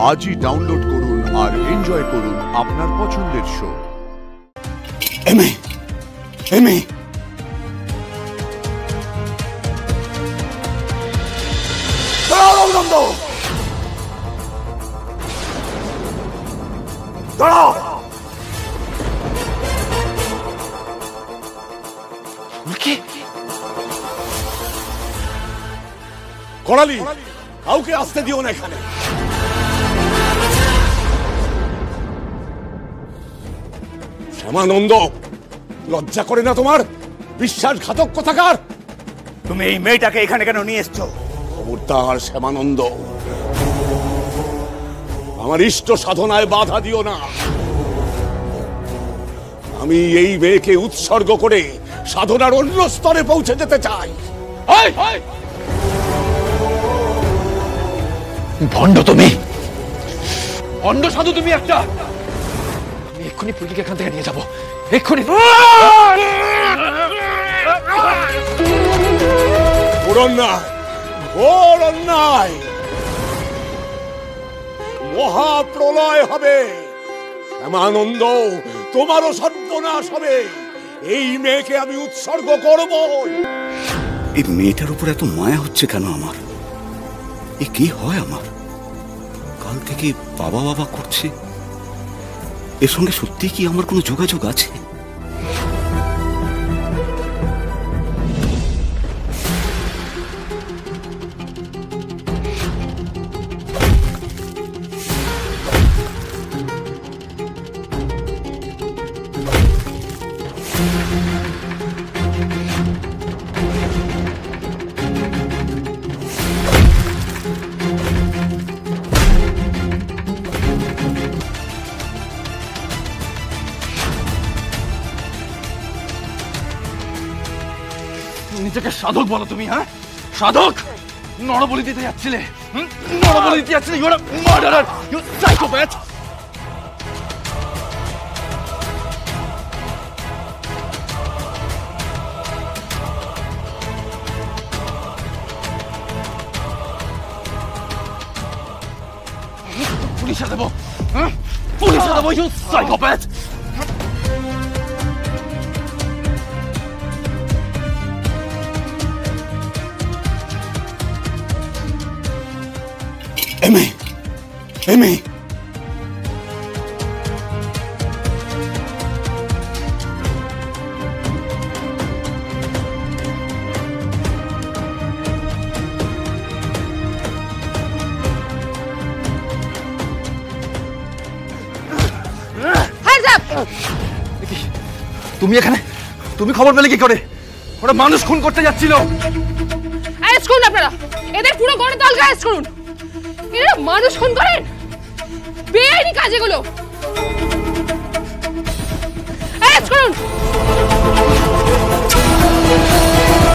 আজই ডাউনলোড করুন আর এনজয় করুন আপনার পছন্দের শো। এমএ এমএ দাঁড়াও। করালি, কাউকে আসতে দিও না এখানে। শ্যামানন্দ, লজ্জা করে না তোমার? বিশ্বাসঘাতক কোথাকার! তুমি এই মেয়েটাকে এখানে কেন নিয়ে এসছো? খবরদার শ্যামানন্দ, আমার ইষ্ট সাধনায় বাধা দিও না। আমি এই মেয়েকে উৎসর্গ করে সাধনার অন্য স্তরে পৌঁছে যেতে চাই। ভণ্ড তুমি, ভণ্ড সাধু তুমি একটা। আমি এক্ষুনি পুলিকে এখান থেকে নিয়ে যাবো, এক্ষুনি। ঘোর অন্যায়, মহাপ্রলয় হবে। শ্যামানন্দ, তোমারও সর্বনাশ হবে। এই মেয়েকে আমি উৎসর্গ করব। এই মেয়েটার উপর এত মায়া হচ্ছে কেন আমার? এ কি হয় আমার? কাল থেকে বাবা বাবা করছে। এর সঙ্গে সত্যি কি আমার কোনো যোগাযোগ আছে? নিজেকে সাধক বলো তুমি? হ্যাঁ, সাধক? নরবলি দিতে যাচ্ছিলে, নরবলি দিতে যাচ্ছিলে। You are a murderer, you psychopath. পুলিশে দেবো, হ্যাঁ পুলিশে দেবো, ইউ সাইকোপ্যাথ। এমএ এমএ তুমি এখানে? তুমি খবর পেলে কি করে? ওরা মানুষ খুন করতে যাচ্ছিল। অ্যারেস্ট করুন আপনারা, এদের পুরো গণতালকা অ্যারেস্ট করুন। এরা মানুষ খুন করেন, বেআইনি কাজ এগুলো।